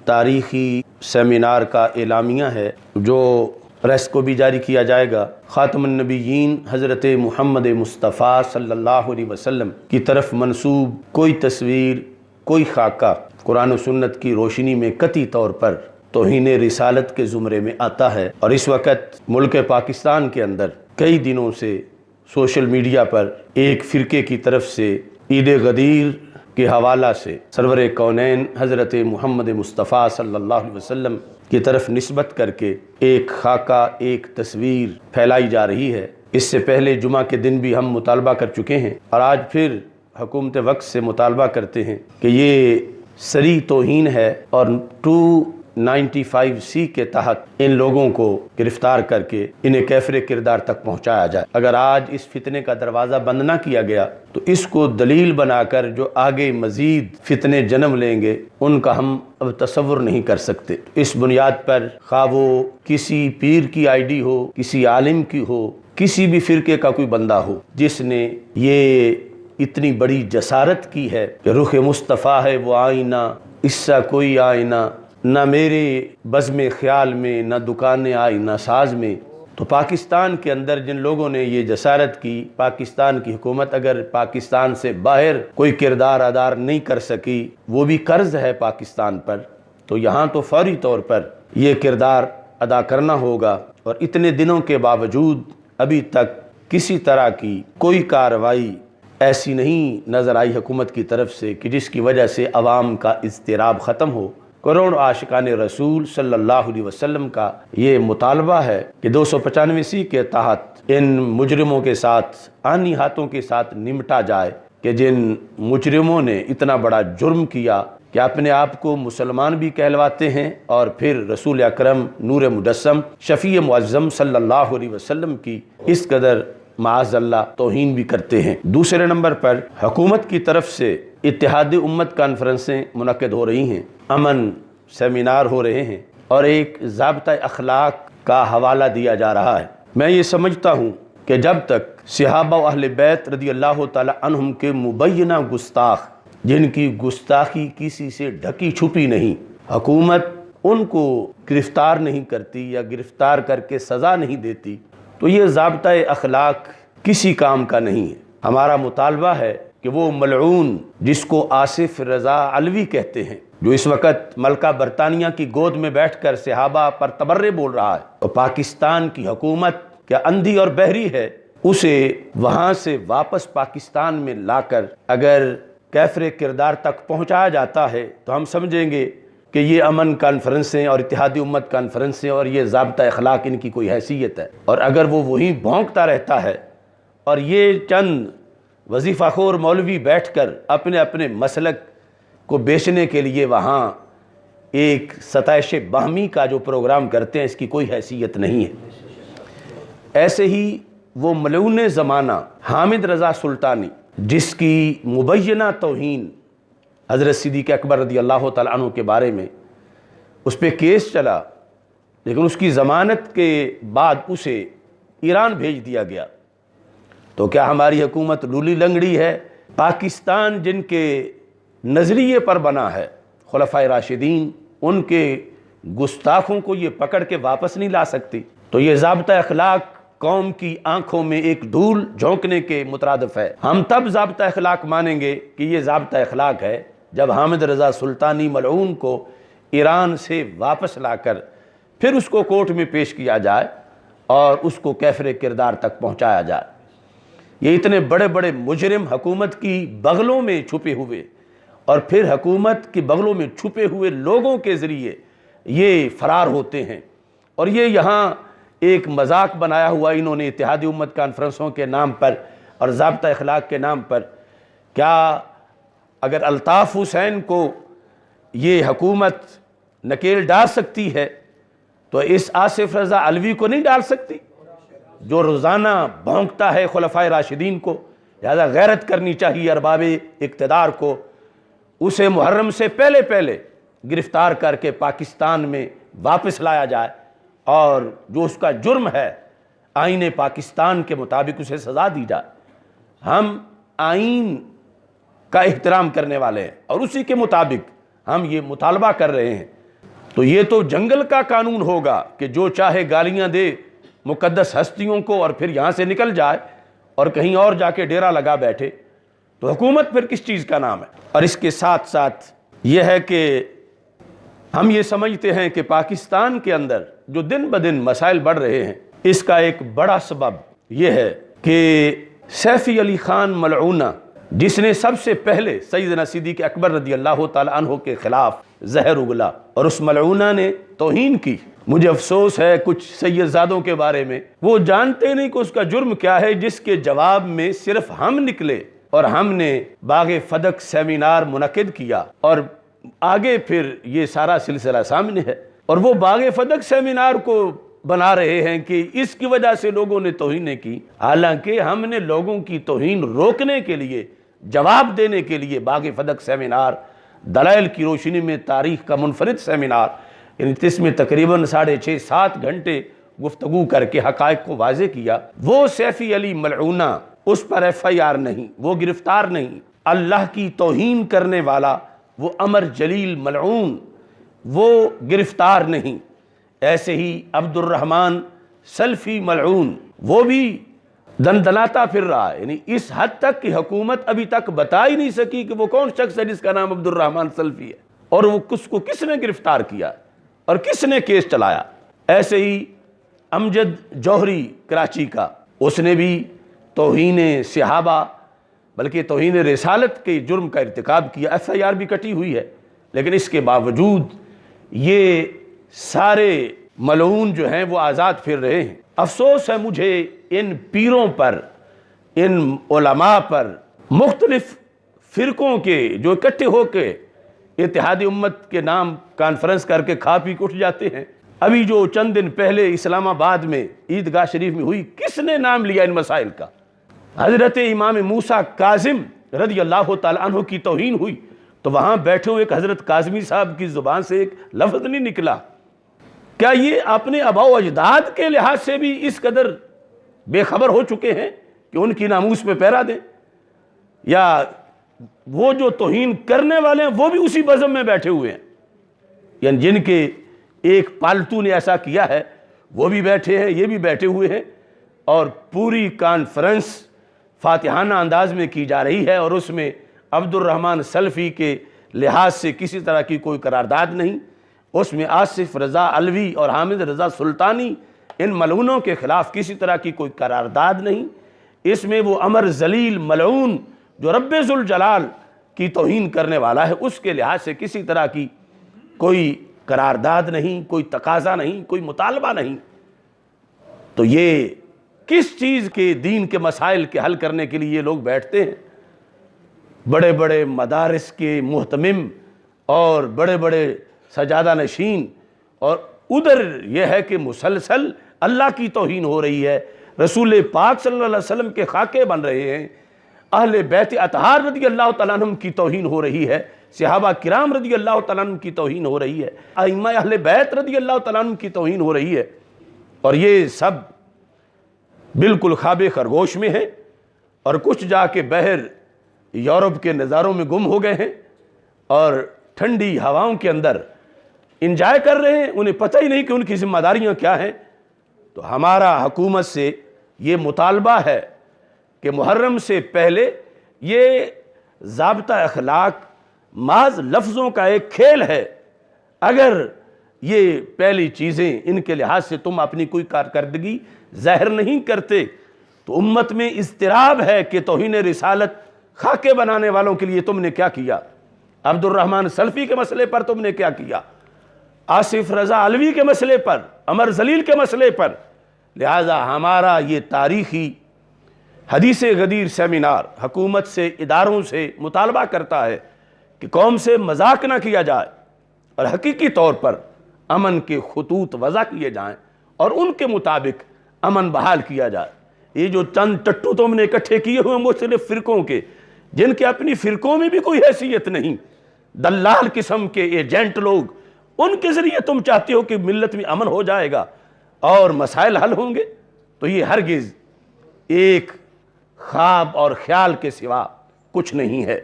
तारीख़ी सेमिनार का एलामिया है जो प्रेस को भी जारी किया जाएगा। ख़ातमुन नबिय्यीन हज़रत मुहम्मद मुस्तफ़ा सल्लल्लाहु अलैहि वसल्लम की तरफ मंसूब कोई तस्वीर, कोई खाका कुरान और सुन्नत की रोशनी में कतई तौर पर तौहीन रिसालत के ज़ुमरे में आता है। और इस वक्त मुल्क पाकिस्तान के अंदर कई दिनों से सोशल मीडिया पर एक फ़िरके की तरफ से ईद गदीर के हवाला से सरवर कौनैन हज़रत मुहम्मद मुस्तफ़ा सल्लल्लाहु अलैहि वसल्लम की तरफ निस्बत करके एक खाका, एक तस्वीर फैलाई जा रही है। इससे पहले जुमा के दिन भी हम मुतालबा कर चुके हैं और आज फिर हुकूमत वक्त से मुतालबा करते हैं कि ये सरी तौहीन है और 295C के तहत इन लोगों को गिरफ्तार करके इन्हें कैफरे किरदार तक पहुँचाया जाए। अगर आज इस फितने का दरवाज़ा बंद ना किया गया तो इसको दलील बनाकर जो आगे मज़ीद फितने जन्म लेंगे उनका हम अब तसव्वुर नहीं कर सकते। इस बुनियाद पर खा वो किसी पीर की आईडी हो, किसी आलिम की हो, किसी भी फ़िरके का कोई बंदा हो जिसने ये इतनी बड़ी जसारत की है कि रुख मुस्तफ़ा है वो आईना, इससा कोई आईना, न मेरे बज़्म ख़याल में, न दुकान आईना साज में। तो पाकिस्तान के अंदर जिन लोगों ने ये जसारत की, पाकिस्तान की हुकूमत अगर पाकिस्तान से बाहर कोई किरदार अदा नहीं कर सकी, वो भी कर्ज़ है पाकिस्तान पर, तो यहाँ तो फौरी तौर पर ये किरदार अदा करना होगा। और इतने दिनों के बावजूद अभी तक किसी तरह की कोई कार्रवाई ऐसी नहीं नज़र आई हुकूमत की तरफ से कि जिसकी वजह से अवाम का इज़्तिराब ख़त्म हो। करोड़ आशिकान रसूल सल्लल्लाहु अलैहि वसल्लम का ये मुतालबा है कि 295C के तहत इन मुजरिमों के साथ, आनी हाथों के साथ निमटा जाए कि जिन मुजरिमों ने इतना बड़ा जुर्म किया कि अपने आप को मुसलमान भी कहलवाते हैं और फिर रसूल अकरम नूर मुजस्सम शफ़ी मुअज़्ज़म सल्लल्लाहु अलैहि वसल्लम की इस कदर माअज़ल्लाह तौहीन भी करते हैं। दूसरे नंबर पर हुकूमत की तरफ से इत्तेहाद उम्मत कॉन्फ्रेंसें मुनक़िद हो रही हैं, अमन सेमिनार हो रहे हैं और एक ज़ाब्ता अखलाक का हवाला दिया जा रहा है। मैं ये समझता हूँ कि जब तक सहाबा व अहले बैत रज़ियल्लाहु ताला अन्हुम के मुबय्यना गुस्ताख, जिनकी गुस्ताखी किसी से ढकी छुपी नहीं, हुकूमत उनको गिरफ़्तार नहीं करती या गिरफ़्तार करके सज़ा नहीं देती, तो ये ज़ाब्ता अखलाक किसी काम का नहीं है। हमारा मुतालबा है कि वो मलऊन जिसको आसिफ रज़ा अलवी कहते हैं, जो इस वक्त मलका बरतानिया की गोद में बैठकर सहाबा पर तबर्रे बोल रहा है, तो पाकिस्तान की हुकूमत क्या अंधी और बहरी है, उसे वहाँ से वापस पाकिस्तान में लाकर अगर कैफरे किरदार तक पहुँचाया जाता है तो हम समझेंगे कि ये अमन कॉन्फ्रेंसें और इत्तेहादी उम्मत कॉन्फ्रेंसें और ये ज़ाब्ता अखलाक इनकी कोई हैसियत है। और अगर वो वहीं भौंकता रहता है और ये चंद वजीफ़ाखोर मौलवी बैठकर अपने अपने मसलक को बेचने के लिए वहाँ एक सताइश बाहमी का जो प्रोग्राम करते हैं, इसकी कोई हैसियत नहीं है। ऐसे ही वो मलऊन ज़माना हामिद रज़ा सुल्तानी, जिसकी मुबय्यना तौहीन हज़रत सिद्दीक़ अकबर रज़ियल्लाहु ताला अन्हु के बारे में उस पर केस चला, लेकिन उसकी ज़मानत के बाद उसे ईरान भेज दिया गया। तो क्या हमारी हुकूमत लूली लंगड़ी है? पाकिस्तान जिनके नज़रिए पर बना है खुलफ़ाए राशिदीन, उनके गुस्ताखों को ये पकड़ के वापस नहीं ला सकती। तो ये ज़ाब्ता अखलाक कौम की आंखों में एक धूल झोंकने के मुतरादिफ है। हम तब ज़ाब्ता अखलाक मानेंगे कि ये ज़ाब्ता अखलाक है जब हामिद रज़ा सुल्तानी मलऊन को ईरान से वापस लाकर फिर उसको कोर्ट में पेश किया जाए और उसको कैफरे किरदार तक पहुँचाया जाए। ये इतने बड़े बड़े मुजरिम हुकूमत की बगलों में छुपे हुए और फिर हुकूमत की बगलों में छुपे हुए लोगों के ज़रिए ये फ़रार होते हैं। और ये यहाँ एक मजाक बनाया हुआ इन्होंने इत्तेहादी उम्मत कॉन्फ्रेंसों के नाम पर और ज़ाब्ता अखलाक के नाम पर। क्या अगर अल्ताफ़ हुसैन को ये हुकूमत नकेल डाल सकती है तो इस आसिफ रज़ा अलवी को नहीं डाल सकती, जो रोज़ाना भौंकता है खुलफ़ाए राशिदीन को? लिहाजा गैरत करनी चाहिए अरबाबे इक़्तिदार को, उसे मुहर्रम से पहले पहले गिरफ़्तार करके पाकिस्तान में वापस लाया जाए और जो उसका जुर्म है आईन पाकिस्तान के मुताबिक उसे सज़ा दी जाए। हम आईन का एहतराम करने वाले हैं और उसी के मुताबिक हम ये मुतालबा कर रहे हैं تو یہ تو جنگل کا قانون ہوگا کہ جو چاہے گالیاں دے مقدس ہستیوں کو اور پھر یہاں سے نکل جائے اور کہیں اور جا کے ڈیرا لگا بیٹھے، تو حکومت پھر کس چیز کا نام ہے؟ اور اس کے ساتھ ساتھ یہ ہے کہ ہم یہ سمجھتے ہیں کہ پاکستان کے اندر جو دن بدن مسائل بڑھ رہے ہیں، اس کا ایک بڑا سبب یہ ہے کہ سیفی علی خان ملعونہ، جس نے سب سے پہلے سیدنا صدیق اکبر رضی اللہ تعالی عنہ کے خلاف زہر اگلا اور اس ملعونہ نے توہین کی۔ مجھے افسوس ہے کچھ سید زادوں کے بارے میں، وہ جانتے نہیں کہ اس کا جرم کیا ہے، جس کے جواب میں صرف ہم نکلے اور ہم نے باغ فدق سیمینار منعقد کیا اور آگے پھر یہ سارا سلسلہ سامنے ہے۔ اور وہ باغ فدق سیمینار کو بنا رہے ہیں کہ اس کی وجہ سے لوگوں نے توہینیں کی، حالانکہ ہم نے لوگوں کی توہین روکنے کے لیے، جواب دینے کے لیے باغ فدق سیمینار، دلائل کی روشنی میں تاریخ کا منفرد سیمینار، یعنی اس میں تقریباً 6.5-7 گھنٹے گفتگو کر کے حقائق کو واضح کیا۔ وہ سیفی علی ملعونہ، اس پر FIR نہیں، وہ گرفتار نہیں۔ اللہ کی توہین کرنے والا وہ عمر جلیل ملعون، وہ گرفتار نہیں۔ ایسے ہی عبد الرحمن سلفی ملعون، وہ بھی دندناتا پھر رہا ہے، یعنی اس حد تک کہ حکومت ابھی تک بتا ہی نہیں سکی کہ وہ کون شخص ہے جس کا نام عبد الرحمن سلفی ہے اور وہ کس نے گرفتار کیا اور کس نے کیس چلایا۔ ایسے ہی امجد جوہری کراچی کا، اس نے بھی توہین صحابہ بلکہ توہین رسالت کے جرم کا ارتکاب کیا، FIR بھی کٹی ہوئی ہے، لیکن اس کے باوجود یہ سارے ملعون جو ہیں وہ آزاد پھر رہے ہیں۔ افسوس ہے مجھے ان پیروں پر، ان علماء پر، مختلف فرقوں کے جو اکٹھے ہو کے اتحاد امت کے نام کانفرنس کر کے کھا پی کے اٹھ جاتے ہیں۔ ابھی جو چند دن پہلے اسلام آباد میں عیدگاہ شریف میں ہوئی، کس نے نام لیا ان مسائل کا؟ حضرت امام موسیٰ کاظم رضی اللہ تعالیٰ عنہ کی توہین ہوئی تو وہاں بیٹھے ہوئے ایک حضرت کاظمی صاحب کی زبان سے ایک لفظ نہیں نکلا۔ کیا یہ اپنے آباء و اجداد کے لحاظ سے بھی اس قدر بے خبر ہو چکے ہیں کہ ان کی ناموس پہ پیرا دیں؟ یا وہ جو توہین کرنے والے ہیں وہ بھی اسی بزم میں بیٹھے ہوئے ہیں؟ یعنی جن کے ایک پالتو نے ایسا کیا ہے وہ بھی بیٹھے ہیں، یہ بھی بیٹھے ہوئے ہیں، اور پوری کانفرنس فاتحانہ انداز میں کی جا رہی ہے اور اس میں عبد الرحمن سلفی کے لحاظ سے کسی طرح کی کوئی قرارداد نہیں، اس میں آصف رضا علوی اور حامد رضا سلطانی ان ملعونوں کے خلاف کسی طرح کی کوئی قرارداد نہیں، اس میں وہ عمر ذلیل ملعون جو رب ذوالجلال کی توہین کرنے والا ہے اس کے لحاظ سے کسی طرح کی کوئی قرارداد نہیں، کوئی تقاضا نہیں، کوئی مطالبہ نہیں۔ تو یہ کس چیز کے دین کے مسائل کے حل کرنے کے لیے یہ لوگ بیٹھتے ہیں؟ بڑے بڑے مدارس کے محتمم اور بڑے بڑے سجادہ نشین، اور ادھر یہ ہے کہ مسلسل اللہ کی توہین ہو رہی ہے، رسول پاک صلی اللہ علیہ وسلم کے خاکے بن رہے ہیں، اہل بیت اطہار رضی اللہ تعالیٰ عنہم کی توہین ہو رہی ہے، صحابہ کرام رضی اللہ تعالیٰ عنہم کی توہین ہو رہی ہے، ائمہ اہل بیت رضی اللہ تعالیٰ عنہم کی توہین ہو رہی ہے، اور یہ سب بالکل خواب خرگوش میں ہے، اور کچھ جا کے بحر یورپ کے نظاروں میں گم ہو گئے ہیں اور ٹھنڈی ہواؤں کے اندر انجوائے کر رہے ہیں، انہیں پتہ ہی نہیں کہ ان کی ذمہ داریاں کیا ہیں۔ تو ہمارا حکومت سے یہ مطالبہ ہے کہ محرم سے پہلے یہ ضابطہ اخلاق محض لفظوں کا ایک کھیل ہے، اگر یہ پہلی چیزیں ان کے لحاظ سے تم اپنی کوئی کارکردگی ظاہر نہیں کرتے تو امت میں اضطراب ہے کہ توہین رسالت خاکے بنانے والوں کے لیے تم نے کیا کیا، عبد الرحمن سلفی کے مسئلے پر تم نے کیا کیا، آصف رضا علوی کے مسئلے پر، عمر ذلیل کے مسئلے پر۔ لہذا ہمارا یہ تاریخی حدیث غدیر سیمینار حکومت سے، اداروں سے مطالبہ کرتا ہے کہ قوم سے مذاق نہ کیا جائے اور حقیقی طور پر امن کے خطوط وضع کیے جائیں اور ان کے مطابق امن بحال کیا جائے۔ یہ جو چند ٹٹو تم نے اکٹھے کیے ہوئے مختلف فرقوں کے، جن کے اپنی فرقوں میں بھی کوئی حیثیت نہیں، دلال قسم کے ایجنٹ لوگ، ان کے ذریعے تم چاہتے ہو کہ ملت میں امن ہو جائے گا اور مسائل حل ہوں گے، تو یہ ہرگز ایک خواب اور خیال کے سوا کچھ نہیں ہے۔